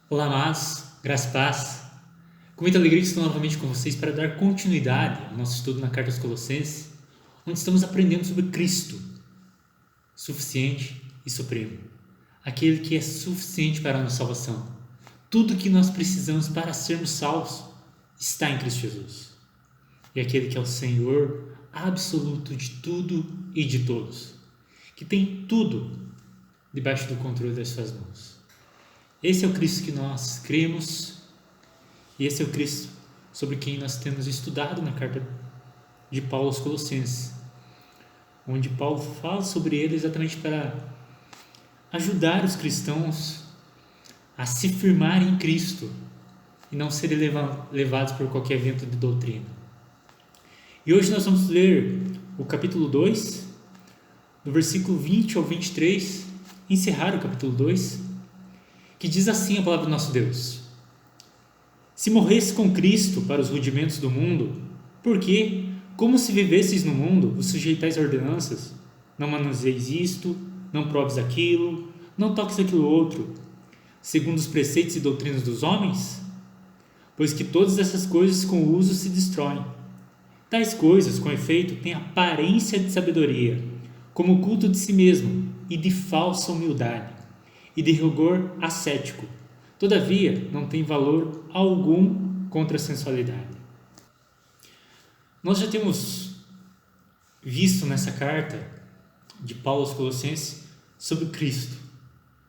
Olá, amados, graça e paz. Com muita alegria estou novamente com vocês para dar continuidade ao nosso estudo na Carta aos Colossenses, onde estamos aprendendo sobre Cristo, suficiente e supremo, aquele que é suficiente para a nossa salvação. Tudo o que nós precisamos para sermos salvos está em Cristo Jesus. E aquele que é o Senhor absoluto de tudo e de todos, que tem tudo debaixo do controle das suas mãos. Esse é o Cristo que nós cremos e esse é o Cristo sobre quem nós temos estudado na carta de Paulo aos Colossenses, onde Paulo fala sobre ele exatamente para ajudar os cristãos a se firmarem em Cristo e não serem levados por qualquer vento de doutrina. E hoje nós vamos ler o capítulo 2, do versículo 20 ao 23, encerrar o capítulo 2, que diz assim a palavra do nosso Deus: Se morresse com Cristo para os rudimentos do mundo, por que, como se vivesseis no mundo, vos sujeitais a ordenanças? Não manuseis isto, não proves aquilo, não toques aquilo outro, segundo os preceitos e doutrinas dos homens? Pois que todas essas coisas com o uso se destroem. Tais coisas, com efeito, têm aparência de sabedoria, como o culto de si mesmo e de falsa humildade, e de rigor ascético. Todavia, não tem valor algum contra a sensualidade. Nós já temos visto nessa carta de Paulo aos Colossenses sobre Cristo,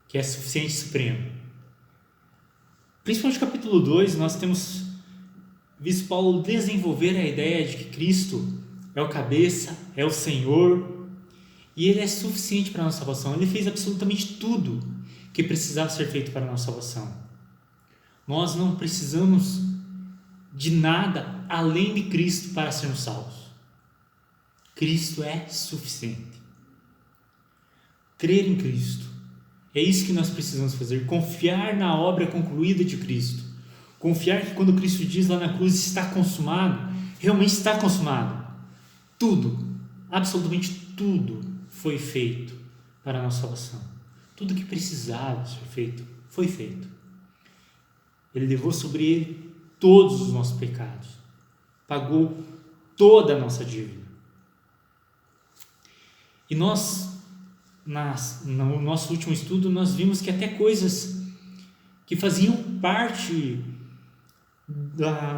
que é suficiente e supremo. Principalmente no capítulo 2, nós temos visto Paulo desenvolver a ideia de que Cristo é o cabeça, é o Senhor, e Ele é suficiente para a nossa salvação. Ele fez absolutamente tudo que precisava ser feito para a nossa salvação. Nós não precisamos de nada além de Cristo para sermos salvos. Cristo é suficiente. Crer em Cristo. É isso que nós precisamos fazer. Confiar na obra concluída de Cristo. Confiar que quando Cristo diz lá na cruz está consumado, realmente está consumado. Tudo, absolutamente tudo foi feito para a nossa salvação. Tudo que precisava ser feito, foi feito. Ele levou sobre ele todos os nossos pecados. Pagou toda a nossa dívida. E nós, no nosso último estudo, nós vimos que até coisas que faziam parte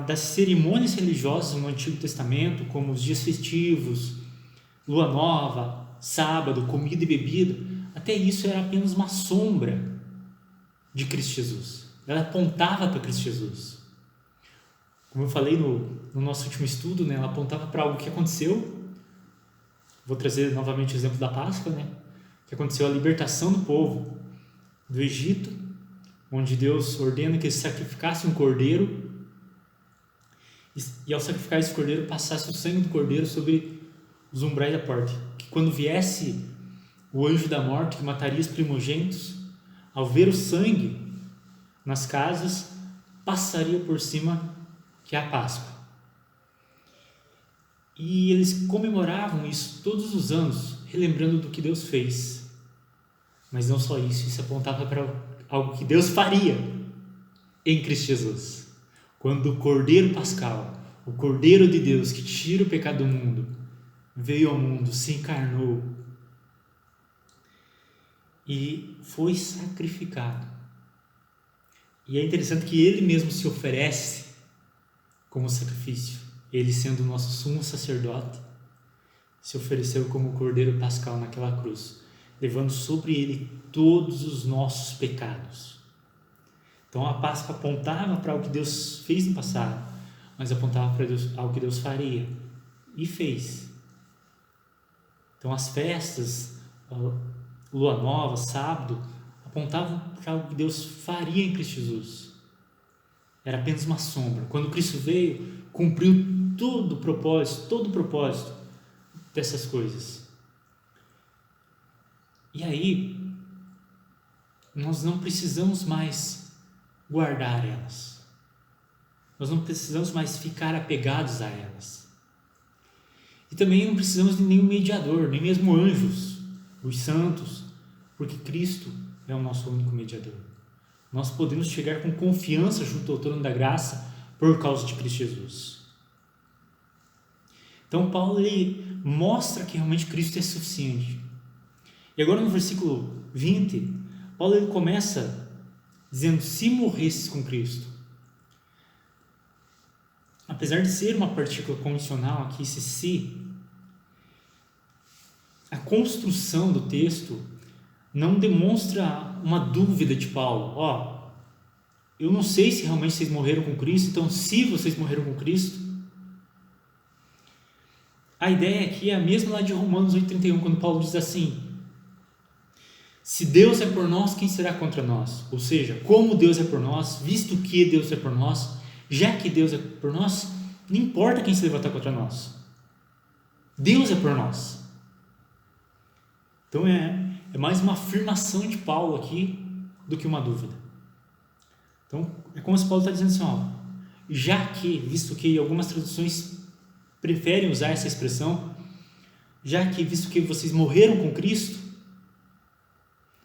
das cerimônias religiosas no Antigo Testamento, como os dias festivos, lua nova, sábado, comida e bebida, até isso era apenas uma sombra de Cristo Jesus. Ela apontava para Cristo Jesus. Como eu falei no nosso último estudo, né, ela apontava para algo que aconteceu. Vou trazer novamente o exemplo da Páscoa, né, que aconteceu a libertação do povo do Egito, onde Deus ordena que eles sacrificassem um cordeiro e ao sacrificar esse cordeiro passasse o sangue do cordeiro sobre os umbrais da porta, que quando viesse o anjo da morte que mataria os primogênitos, ao ver o sangue nas casas, passaria por cima, que é a Páscoa. E eles comemoravam isso todos os anos, relembrando do que Deus fez. Mas não só isso, isso apontava para algo que Deus faria em Cristo Jesus. Quando o Cordeiro Pascal, o Cordeiro de Deus que tira o pecado do mundo, veio ao mundo, se encarnou e foi sacrificado. E é interessante que ele mesmo se oferece como sacrifício. Ele, sendo o nosso sumo sacerdote, se ofereceu como cordeiro pascal naquela cruz, levando sobre ele todos os nossos pecados. Então a Páscoa apontava para o que Deus fez no passado, mas apontava para algo que Deus faria e fez. Então as festas, lua nova, sábado, apontavam para algo que Deus faria em Cristo Jesus. Era apenas uma sombra. Quando Cristo veio, cumpriu todo o propósito dessas coisas. E aí, nós não precisamos mais guardar elas. Nós não precisamos mais ficar apegados a elas. E também não precisamos de nenhum mediador, nem mesmo anjos, os santos, porque Cristo é o nosso único mediador. nós podemos chegar com confiança junto ao trono da graça por causa de Cristo Jesus. Então Paulo ele mostra que realmente Cristo é suficiente. E agora no versículo 20, Paulo ele começa dizendo: se morresses com Cristo. Apesar de ser uma partícula condicional aqui, esse se, a construção do texto não demonstra uma dúvida de Paulo. Eu não sei se realmente vocês morreram com Cristo, então se vocês morreram com Cristo. A ideia aqui é a mesma lá de Romanos 8,31, quando Paulo diz assim: se Deus é por nós, quem será contra nós? Ou seja, como Deus é por nós, visto que Deus é por nós, já que Deus é por nós, não importa quem se levantar contra nós. Deus é por nós. Então é mais uma afirmação de Paulo aqui do que uma dúvida. Então é como se Paulo está dizendo assim, já que, visto que algumas traduções preferem usar essa expressão, já que, visto que vocês morreram com Cristo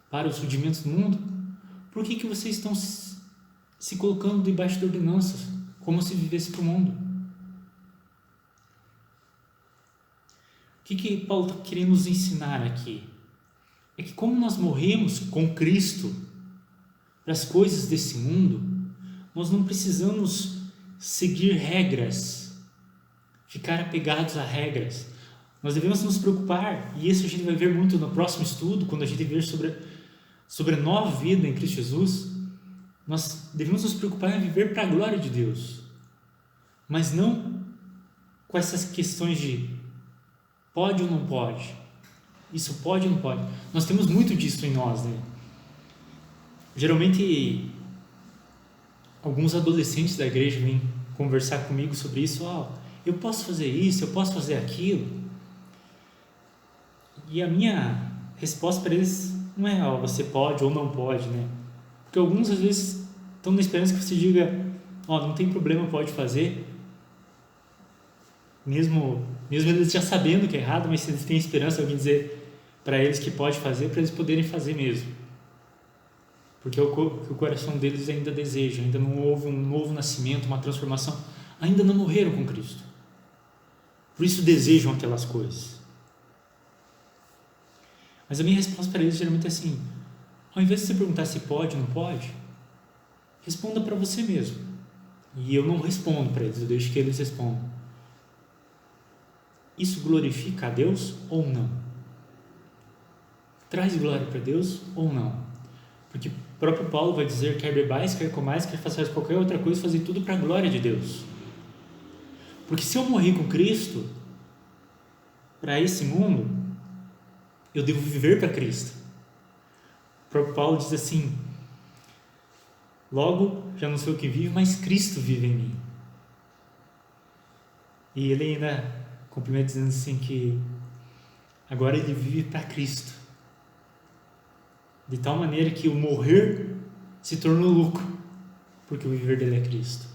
para os rudimentos do mundo, por que vocês estão se colocando debaixo de ordenanças, como se vivesse para o mundo? O que Paulo está querendo nos ensinar aqui? É que como nós morremos com Cristo para as coisas desse mundo, nós não precisamos seguir regras, ficar apegados a regras. Nós devemos nos preocupar, e isso a gente vai ver muito no próximo estudo, quando a gente ver sobre a nova vida em Cristo Jesus. Nós devemos nos preocupar em viver para a glória de Deus, mas não com essas questões de pode ou não pode, isso pode ou não pode. Nós temos muito disso em nós, né? Geralmente alguns adolescentes da igreja vêm conversar comigo sobre isso. Eu posso fazer isso, eu posso fazer aquilo. E a minha resposta para eles não é você pode ou não pode, né? Porque alguns às vezes estão na esperança que você diga não tem problema, pode fazer, mesmo eles já sabendo que é errado, mas se eles têm esperança de alguém dizer para eles que pode fazer, para eles poderem fazer mesmo, porque o coração deles ainda deseja, ainda não houve um novo nascimento, uma transformação, ainda não morreram com Cristo, por isso desejam aquelas coisas. Mas a minha resposta para eles geralmente é assim: ao invés de você perguntar se pode ou não pode, responda para você mesmo. E eu não respondo para eles, eu deixo que eles respondam. Isso glorifica a Deus ou não? Traz glória para Deus ou não? Porque o próprio Paulo vai dizer: quer bebais, quer comais, quer façais qualquer outra coisa, fazer tudo para a glória de Deus. Porque se eu morrer com Cristo para esse mundo, eu devo viver para Cristo. O próprio Paulo diz assim: logo, já não sou eu que vivo, mas Cristo vive em mim. E ele ainda complementa dizendo assim que agora ele vive para Cristo, de tal maneira que o morrer se tornou lucro, porque o viver dele é Cristo.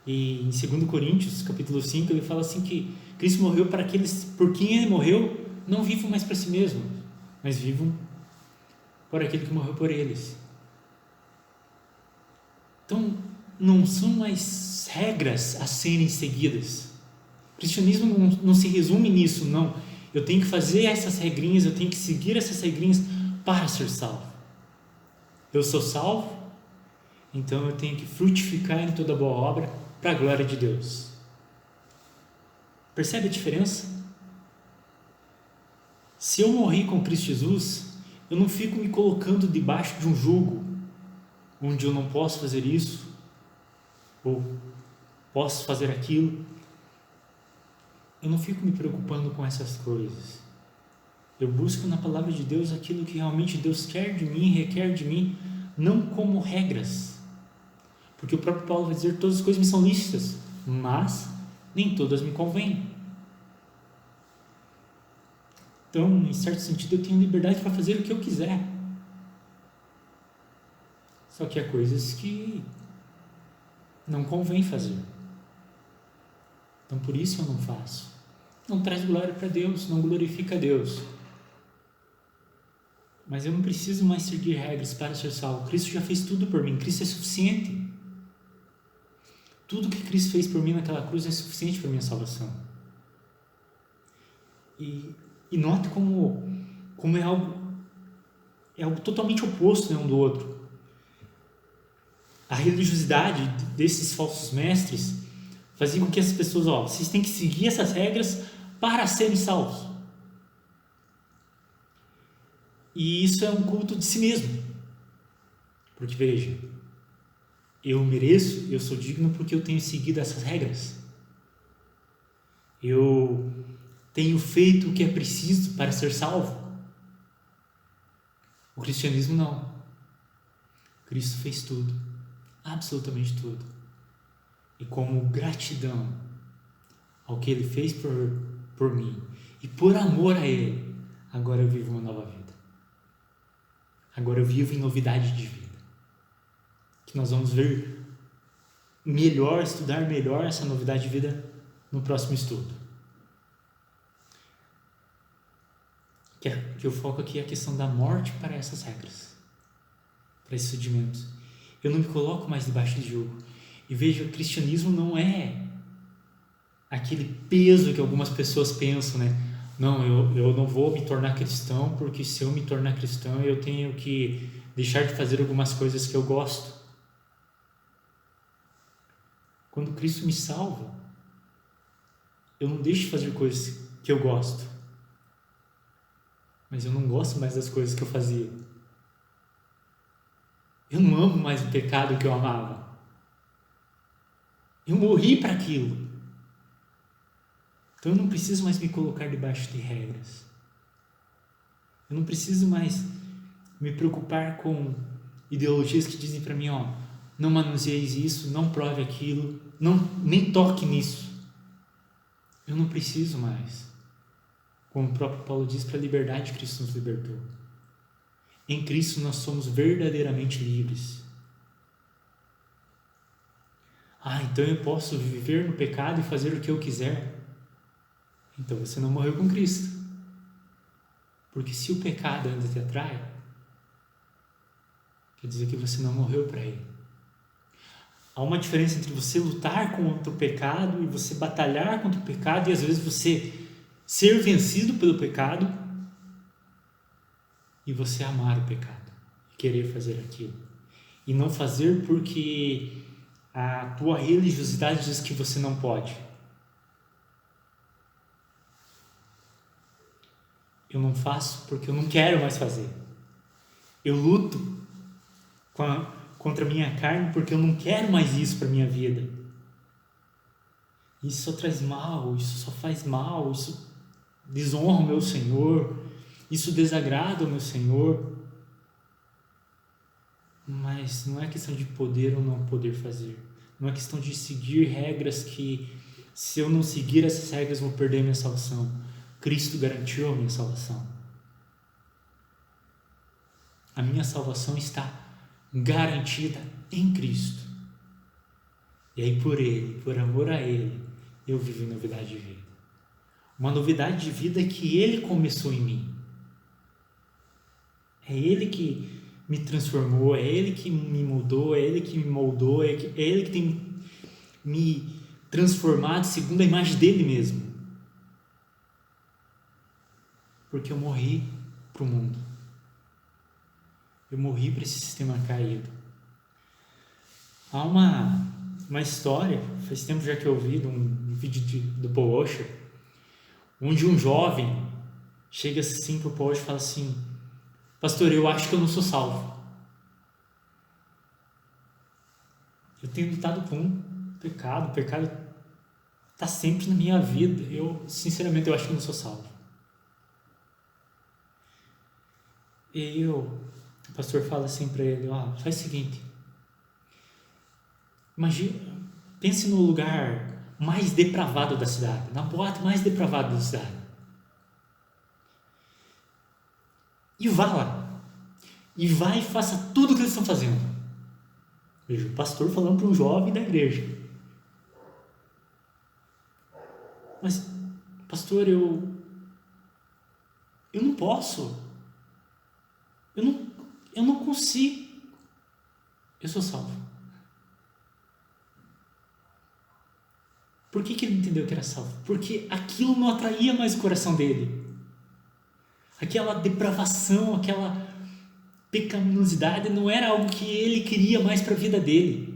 E em 2 Coríntios, capítulo 5, ele fala assim que Cristo morreu para aqueles por quem ele morreu, não vivam mais para si mesmos, mas vivam por aquele que morreu por eles. Então, não são mais regras a serem seguidas. O cristianismo não se resume nisso, não. Eu tenho que fazer essas regrinhas, eu tenho que seguir essas regrinhas para ser salvo. Eu sou salvo, então eu tenho que frutificar em toda boa obra para a glória de Deus. Percebe a diferença? Se eu morri com Cristo Jesus, eu não fico me colocando debaixo de um jugo, onde eu não posso fazer isso, ou posso fazer aquilo. Eu não fico me preocupando com essas coisas. Eu busco na palavra de Deus aquilo que realmente Deus quer de mim, requer de mim, não como regras. Porque o próprio Paulo vai dizer: todas as coisas me são lícitas, mas nem todas me convêm. Então, em certo sentido, eu tenho liberdade para fazer o que eu quiser. Só que há coisas que não convém fazer. Então, por isso eu não faço. Não traz glória para Deus, não glorifica a Deus. Mas eu não preciso mais seguir regras para ser salvo. Cristo já fez tudo por mim. Cristo é suficiente. Tudo que Cristo fez por mim naquela cruz é suficiente para minha salvação. E note como é algo totalmente oposto, né, um do outro. A religiosidade desses falsos mestres fazia com que as pessoas, vocês têm que seguir essas regras para serem salvos. E isso é um culto de si mesmo. Porque veja, eu mereço, eu sou digno porque eu tenho seguido essas regras. Eu tenho feito o que é preciso para ser salvo. O cristianismo não. Cristo fez tudo, absolutamente tudo. E como gratidão ao que Ele fez por mim e por amor a Ele, agora eu vivo uma nova vida. Agora eu vivo em novidade de vida. Que nós vamos ver melhor, estudar melhor essa novidade de vida no próximo estudo. Que eu foco aqui a questão da morte para essas regras, para esses rudimentos. Eu não me coloco mais debaixo de julgo. E veja, o cristianismo não é aquele peso que algumas pessoas pensam, né? Não, eu não vou me tornar cristão porque se eu me tornar cristão eu tenho que deixar de fazer algumas coisas que eu gosto. Quando Cristo me salva, eu não deixo de fazer coisas que eu gosto. Mas eu não gosto mais das coisas que eu fazia. Eu não amo mais o pecado que eu amava. Eu morri para aquilo. Então eu não preciso mais me colocar debaixo de regras. Eu não preciso mais me preocupar com ideologias que dizem para mim, não manuseis isso, não prove aquilo, nem toque nisso. Eu não preciso mais. Como o próprio Paulo diz, para a liberdade Cristo nos libertou. Em Cristo nós somos verdadeiramente livres. Então eu posso viver no pecado e fazer o que eu quiser. Então você não morreu com Cristo. Porque se o pecado ainda te atrai, quer dizer que você não morreu para ele. Há uma diferença entre você lutar contra o pecado e você batalhar contra o pecado e às vezes você ser vencido pelo pecado e você amar o pecado e querer fazer aquilo. E não fazer porque a tua religiosidade diz que você não pode. Eu não faço porque eu não quero mais fazer. Eu luto contra a minha carne porque eu não quero mais isso para a minha vida. Isso só traz mal, isso só faz mal, isso desonra o meu Senhor, isso desagrada o meu Senhor. Mas não é questão de poder ou não poder fazer. Não é questão de seguir regras que, se eu não seguir essas regras, eu vou perder a minha salvação. Cristo garantiu a minha salvação. A minha salvação está garantida em Cristo. E aí por Ele, por amor a Ele, eu vivo em novidade de vida. Uma novidade de vida que Ele começou em mim. É Ele que me transformou, é Ele que me mudou, é Ele que me moldou, é Ele que tem me transformado segundo a imagem dEle mesmo. Porque eu morri para o mundo. Eu morri para esse sistema caído. Há uma história, faz tempo já que eu ouvi, um vídeo do Paul Washer, onde um jovem chega assim para o Paul Washer e fala assim: pastor, eu acho que eu não sou salvo. Eu tenho lutado com o pecado está sempre na minha vida. Sinceramente, eu acho que eu não sou salvo. E aí o pastor fala assim para ele: faz o seguinte, imagina, pense no lugar mais depravado da cidade, na boate mais depravada da cidade. E vá lá. E vá e faça tudo o que eles estão fazendo. Veja, o pastor falando para um jovem da igreja. Mas, pastor, eu não posso. Eu não consigo. Eu sou salvo. Por que ele entendeu que era salvo? Porque aquilo não atraía mais o coração dele. Aquela depravação, aquela pecaminosidade não era algo que ele queria mais para a vida dele.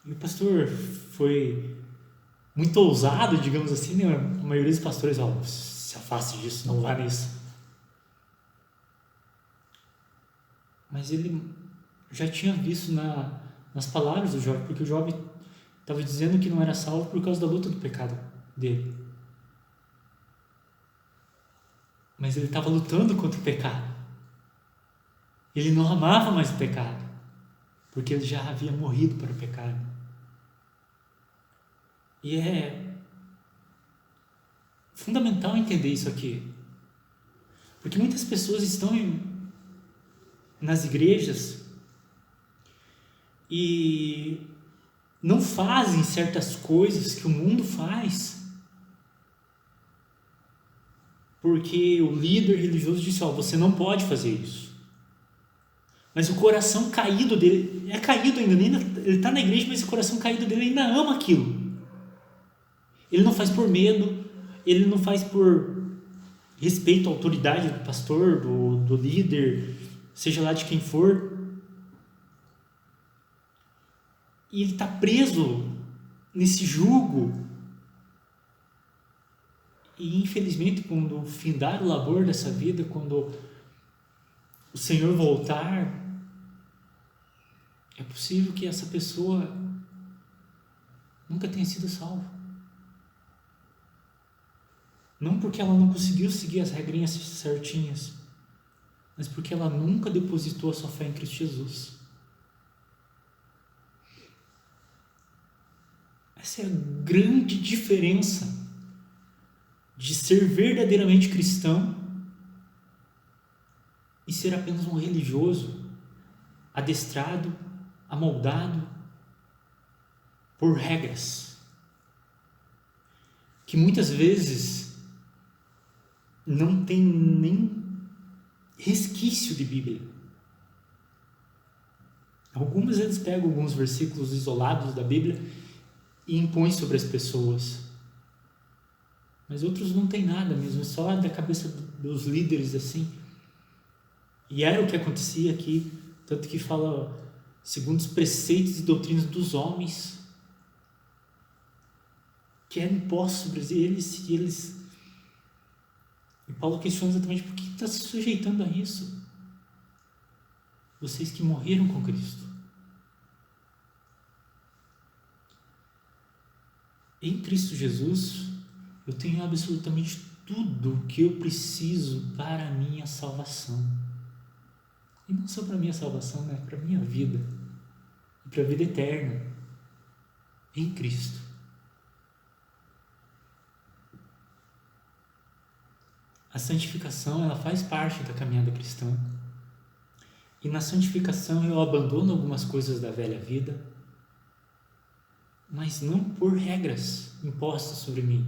E o pastor foi muito ousado, digamos assim, né? A maioria dos pastores, se afaste disso, não vá nisso. Mas ele já tinha visto nas palavras do jovem, porque o jovem estava dizendo que não era salvo por causa da luta do pecado dele. Mas ele estava lutando contra o pecado. Ele não amava mais o pecado, porque ele já havia morrido para o pecado. E é fundamental entender isso aqui, porque muitas pessoas estão nas igrejas e não fazem certas coisas que o mundo faz, porque o líder religioso disse, você não pode fazer isso. Mas o coração caído dele, é caído ainda, ele está na igreja, mas o coração caído dele ainda ama aquilo. Ele não faz por medo, ele não faz por respeito à autoridade do pastor, do líder, seja lá de quem for. E ele está preso nesse jugo. E infelizmente, quando findar o labor dessa vida, quando o Senhor voltar, é possível que essa pessoa nunca tenha sido salva. Não porque ela não conseguiu seguir as regrinhas certinhas, mas porque ela nunca depositou a sua fé em Cristo Jesus. Essa é a grande diferença de ser verdadeiramente cristão e ser apenas um religioso, adestrado, amoldado por regras, que muitas vezes não tem nem resquício de Bíblia. Algumas vezes pegam alguns versículos isolados da Bíblia e impõem sobre as pessoas, mas outros não tem nada mesmo, é só da cabeça dos líderes assim. E era o que acontecia aqui, tanto que fala segundo os preceitos e doutrinas dos homens, que eram impostos sobre eles. E Paulo questiona exatamente por que está se sujeitando a isso. Vocês que morreram com Cristo. Em Cristo Jesus, eu tenho absolutamente tudo o que eu preciso para a minha salvação. E não só para a minha salvação, né? Para a minha vida. E para a vida eterna. Em Cristo. A santificação, ela faz parte da caminhada cristã. E na santificação eu abandono algumas coisas da velha vida, mas não por regras impostas sobre mim,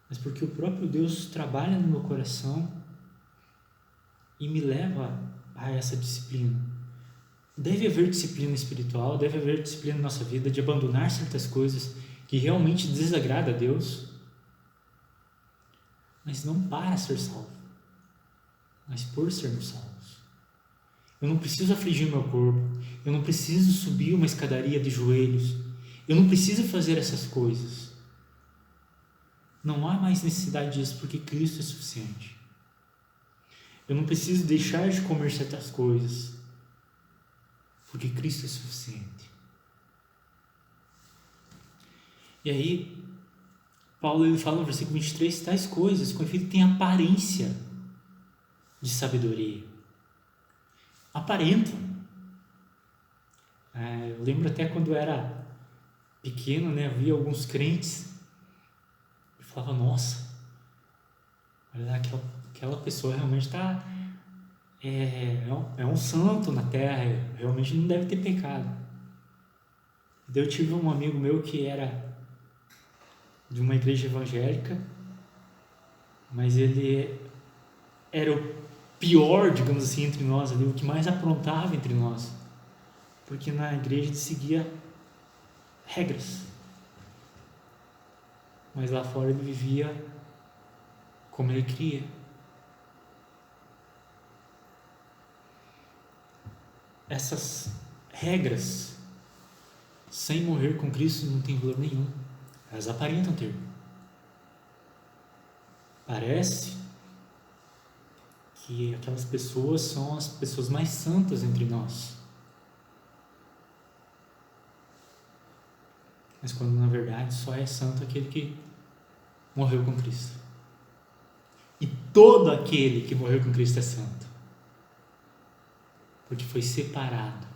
mas porque o próprio Deus trabalha no meu coração e me leva a essa disciplina. Deve haver disciplina espiritual, deve haver disciplina na nossa vida de abandonar certas coisas que realmente desagradam a Deus, mas não para ser salvo, mas por sermos salvos. Eu não preciso afligir meu corpo, eu não preciso subir uma escadaria de joelhos, eu não preciso fazer essas coisas. Não há mais necessidade disso, porque Cristo é suficiente. Eu não preciso deixar de comer certas coisas, porque Cristo é suficiente. E aí, Paulo ele fala no versículo 23, tais coisas, com efeito, têm aparência de sabedoria. Aparentam. Eu lembro até quando eu era pequeno, né, eu via alguns crentes e falava, nossa, olha, aquela pessoa realmente está... É um santo na terra, realmente não deve ter pecado. Daí eu tive um amigo meu que era de uma igreja evangélica, mas ele era o pior, digamos assim, entre nós ali, o que mais aprontava entre nós, porque na igreja ele seguia regras, mas lá fora ele vivia como ele queria. Essas regras, sem morrer com Cristo, não tem valor nenhum. Elas aparentam ter. Parece que aquelas pessoas são as pessoas mais santas entre nós. Mas quando na verdade só é santo aquele que morreu com Cristo. E todo aquele que morreu com Cristo é santo. Porque foi separado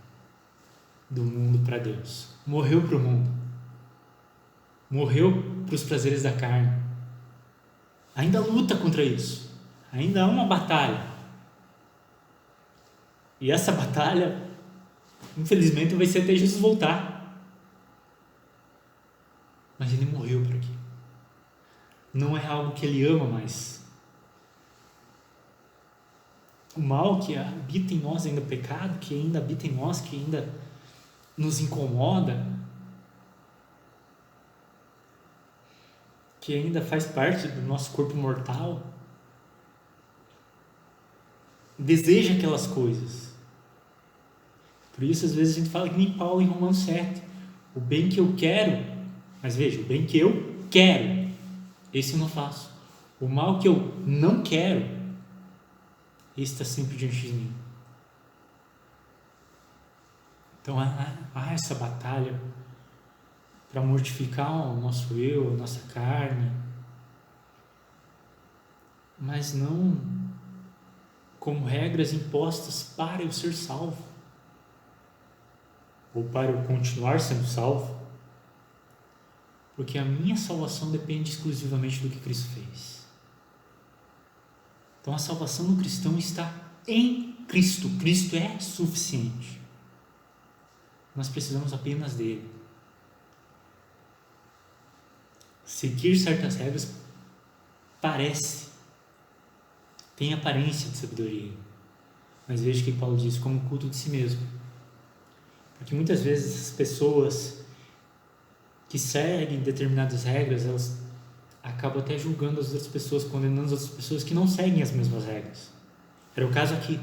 do mundo para Deus. Morreu para o mundo. Morreu para os prazeres da carne. Ainda luta contra isso. Ainda há uma batalha. E essa batalha, infelizmente, vai ser até Jesus voltar. Mas ele morreu por aqui. Não é algo que ele ama mais. O mal que habita em nós, ainda o pecado que ainda habita em nós, que ainda nos incomoda, que ainda faz parte do nosso corpo mortal, deseja aquelas coisas. Por isso, às vezes, a gente fala que nem Paulo em Romanos 7. O bem que eu quero, mas veja, o bem que eu quero, esse eu não faço. O mal que eu não quero, esse está sempre diante de mim. Então, há essa batalha para mortificar o nosso eu, a nossa carne, mas não como regras impostas para eu ser salvo, ou para eu continuar sendo salvo, porque a minha salvação depende exclusivamente do que Cristo fez. Então a salvação do cristão está em Cristo. Cristo é suficiente. Nós precisamos apenas dele. Seguir certas regras tem aparência de sabedoria, mas veja que Paulo diz como culto de si mesmo, porque muitas vezes as pessoas que seguem determinadas regras, elas acabam até julgando as outras pessoas, condenando as outras pessoas que não seguem as mesmas regras. Era o caso aqui.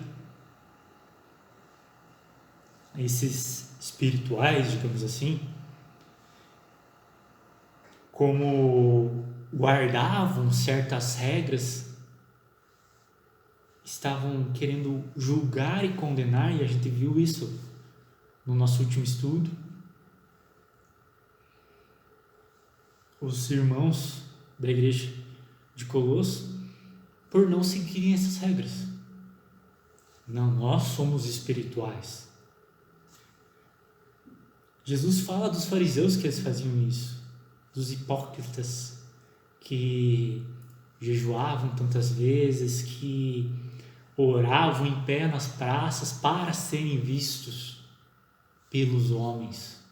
Esses espirituais, digamos assim, como guardavam certas regras, estavam querendo julgar e condenar, e a gente viu isso no nosso último estudo. Os irmãos da igreja de Colosso, por não seguirem essas regras. Não, nós somos espirituais. Jesus fala dos fariseus que eles faziam isso, dos hipócritas que jejuavam tantas vezes, que oravam em pé nas praças para serem vistos pelos homens.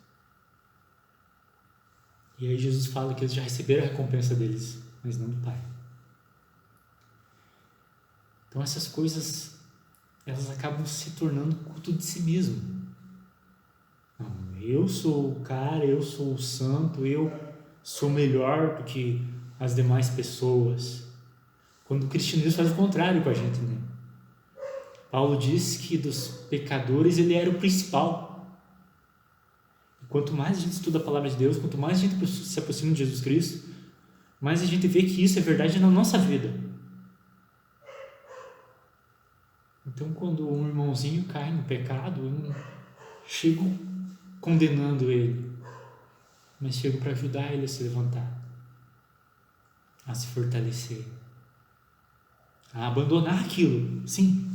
E aí Jesus fala que eles já receberam a recompensa deles, mas não do Pai. Então essas coisas, elas acabam se tornando culto de si mesmo. Não, eu sou o cara, eu sou o santo, eu sou melhor do que as demais pessoas. Quando o cristianismo faz o contrário com a gente, né? Paulo diz que dos pecadores ele era o principal. E quanto mais a gente estuda a palavra de Deus, quanto mais a gente se aproxima de Jesus Cristo, mais a gente vê que isso é verdade na nossa vida. Então, quando um irmãozinho cai no pecado, eu não chego condenando ele, mas chego para ajudar ele a se levantar, a se fortalecer, a abandonar aquilo, sim,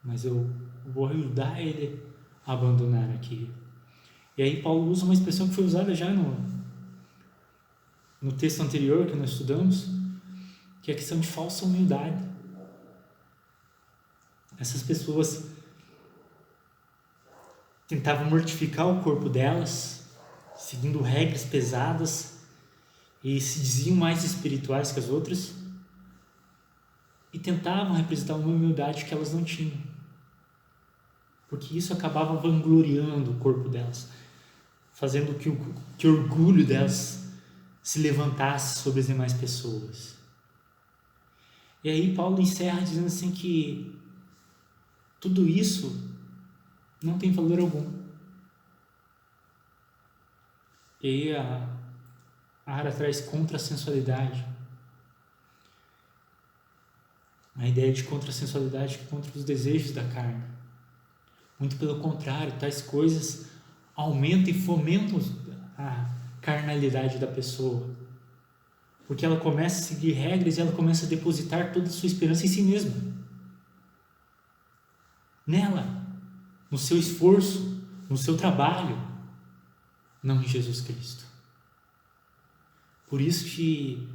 mas eu vou ajudar ele a abandonar aquilo. E aí Paulo usa uma expressão que foi usada já no texto anterior que nós estudamos, que é a questão de falsa humildade. Essas pessoas tentavam mortificar o corpo delas, seguindo regras pesadas, e se diziam mais espirituais que as outras e tentavam representar uma humildade que elas não tinham, porque isso acabava vangloriando o corpo delas, fazendo que o orgulho delas se levantasse sobre as demais pessoas. E aí Paulo encerra dizendo assim que tudo isso não tem valor algum. E aí a Ara traz contra a sensualidade. A ideia de contra a sensualidade, contra os desejos da carne. Muito pelo contrário, tais coisas aumentam e fomentam a carnalidade da pessoa. Porque ela começa a seguir regras e ela começa a depositar toda a sua esperança em si mesma. Nela, no seu esforço, no seu trabalho, não em Jesus Cristo. Por isso que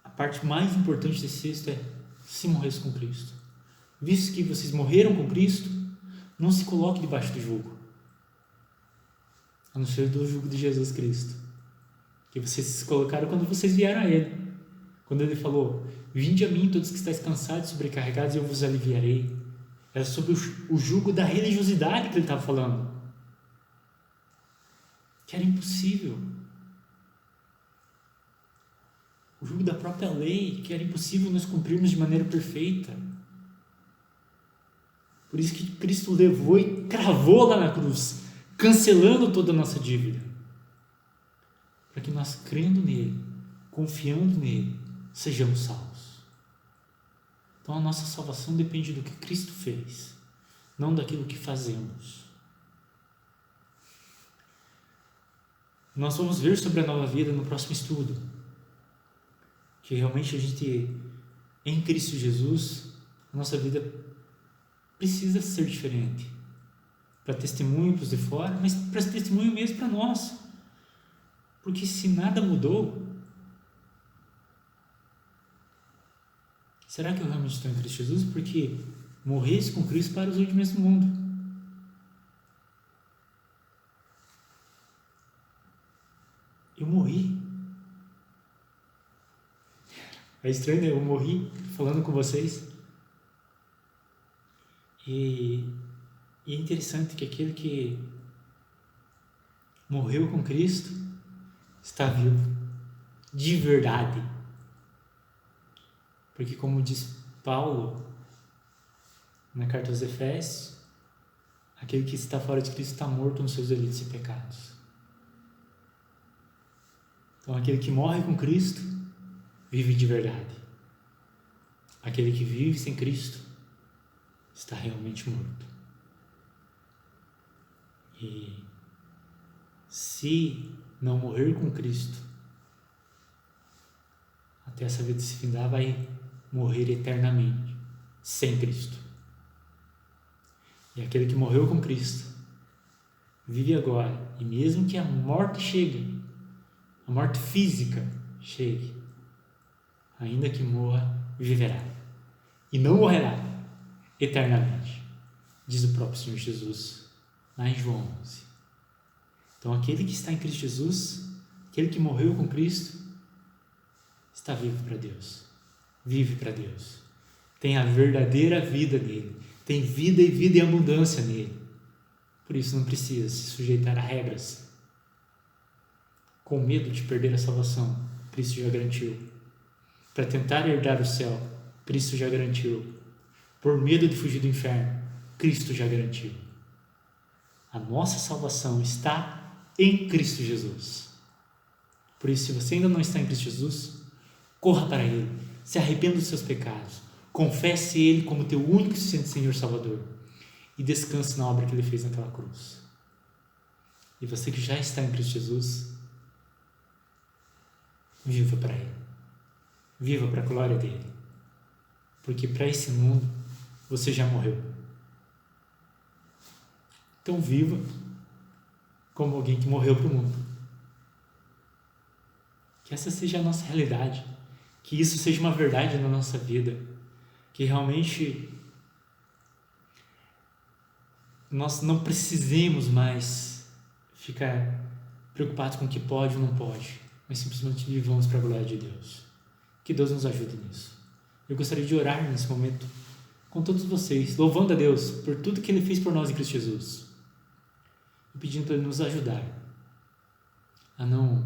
a parte mais importante desse texto é: se morresse com Cristo. Visto que vocês morreram com Cristo, não se coloque debaixo do jugo, a não ser do jugo de Jesus Cristo, que vocês se colocaram quando vocês vieram a Ele. Quando Ele falou: vinde a mim todos que estáis cansados e sobrecarregados e eu vos aliviarei. Era sobre o jugo da religiosidade que Ele estava falando, que era impossível. O jugo da própria lei, que era impossível nós cumprirmos de maneira perfeita. Por isso que Cristo levou e cravou lá na cruz, cancelando toda a nossa dívida, para que nós, crendo nele, confiando nele, sejamos salvos. Então a nossa salvação depende do que Cristo fez, não daquilo que fazemos. Nós vamos ver sobre a nova vida no próximo estudo, que realmente a gente, em Cristo Jesus, a nossa vida precisa ser diferente, para testemunho para os de fora, mas para testemunho mesmo para nós, porque se nada mudou, será que eu realmente estou em Cristo Jesus? Porque morresse com Cristo para os últimos do mundo. Eu morri. É estranho, né? Eu morri falando com vocês. E é interessante que aquele que morreu com Cristo está vivo, de verdade. Porque, como diz Paulo na carta aos Efésios, aquele que está fora de Cristo está morto nos seus delitos e pecados. Então, aquele que morre com Cristo vive de verdade. Aquele que vive sem Cristo está realmente morto. E se não morrer com Cristo, até essa vida se findar, vai morrer eternamente sem Cristo. E aquele que morreu com Cristo vive agora, e mesmo que a morte chegue, a morte física chegue, ainda que morra, viverá e não morrerá eternamente, diz o próprio Senhor Jesus lá em João 11. Então aquele que está em Cristo Jesus, aquele que morreu com Cristo, está vivo para Deus, vive para Deus, tem a verdadeira vida nele, tem vida e vida em abundância nele. Por isso não precisa se sujeitar a regras com medo de perder a salvação. Cristo já garantiu. Para tentar herdar o céu, Cristo já garantiu. Por medo de fugir do inferno, Cristo já garantiu. A nossa salvação está em Cristo Jesus. Por isso, se você ainda não está em Cristo Jesus, corra para Ele, se arrependa dos seus pecados, confesse Ele como teu único e suficiente Senhor Salvador e descanse na obra que Ele fez naquela cruz. E você que já está em Cristo Jesus, viva para Ele, viva para a glória dEle, porque para esse mundo você já morreu. Então viva como alguém que morreu para o mundo. Que essa seja a nossa realidade, que isso seja uma verdade na nossa vida, que realmente nós não precisemos mais ficar preocupados com o que pode ou não pode, mas simplesmente vivamos para a glória de Deus. Que Deus nos ajude nisso. Eu gostaria de orar nesse momento com todos vocês, louvando a Deus por tudo que Ele fez por nós em Cristo Jesus e pedindo para Ele nos ajudar a não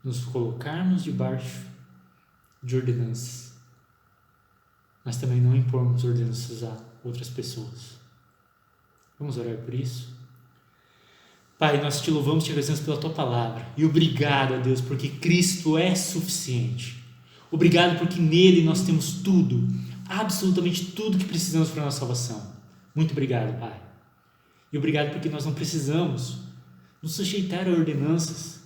nos colocarmos debaixo de ordenanças, mas também não impormos ordenanças a outras pessoas. Vamos orar por isso? Pai, nós te louvamos e te agradecemos pela Tua palavra. E obrigado a Deus, porque Cristo é suficiente. Obrigado porque nele nós temos tudo, absolutamente tudo que precisamos para a nossa salvação. Muito obrigado, Pai. E obrigado porque nós não precisamos nos sujeitar a ordenanças.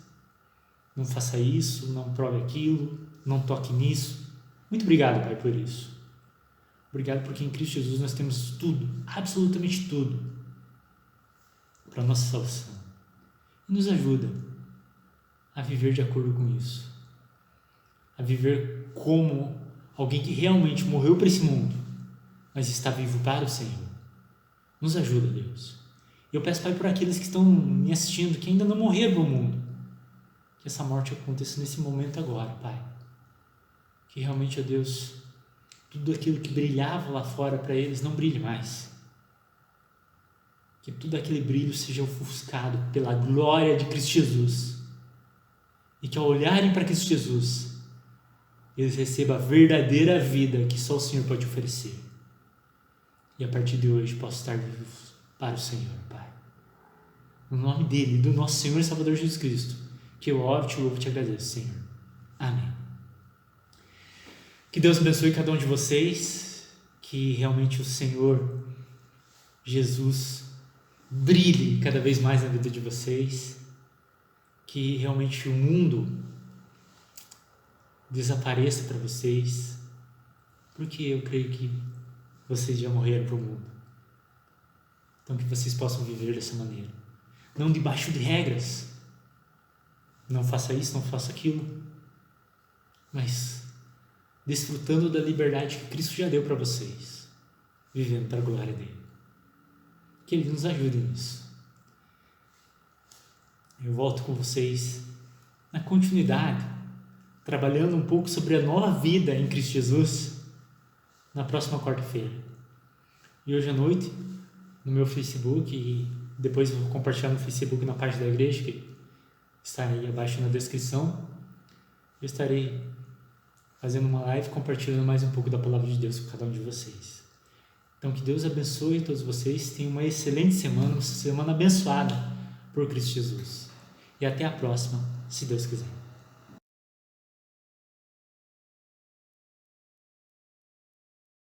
Não faça isso, não prove aquilo, não toque nisso. Muito obrigado, Pai, por isso. Obrigado porque em Cristo Jesus nós temos tudo, absolutamente tudo, para a nossa salvação. E nos ajuda a viver de acordo com isso. A viver como alguém que realmente morreu para esse mundo, mas está vivo para o Senhor. Nos ajuda, Deus. Eu peço, Pai, por aqueles que estão me assistindo, que ainda não morreram para o mundo, que essa morte aconteça nesse momento agora, Pai. Que realmente, ó Deus, tudo aquilo que brilhava lá fora para eles não brilhe mais. Que tudo aquele brilho seja ofuscado pela glória de Cristo Jesus. E que ao olharem para Cristo Jesus, eles recebam a verdadeira vida que só o Senhor pode oferecer. E a partir de hoje posso estar vivo para o Senhor, Pai. No nome dele, do nosso Senhor e Salvador Jesus Cristo, que eu oro, te louvo e te agradeço, Senhor. Amém. Que Deus abençoe cada um de vocês, que realmente o Senhor Jesus brilhe cada vez mais na vida de vocês, que realmente o mundo desapareça para vocês, porque eu creio que vocês já morreram para o mundo. Então que vocês possam viver dessa maneira, não debaixo de regras, não faça isso, não faça aquilo, mas desfrutando da liberdade que Cristo já deu para vocês, vivendo para a glória dele. Que ele nos ajude nisso. Eu volto com vocês na continuidade, trabalhando um pouco sobre a nova vida em Cristo Jesus na próxima quarta-feira. E hoje à noite, no meu Facebook, e depois vou compartilhar no Facebook na página da igreja, que está aí abaixo na descrição, eu estarei fazendo uma live compartilhando mais um pouco da palavra de Deus com cada um de vocês. Então que Deus abençoe todos vocês, tenham uma excelente semana, uma semana abençoada por Cristo Jesus. E até a próxima, se Deus quiser.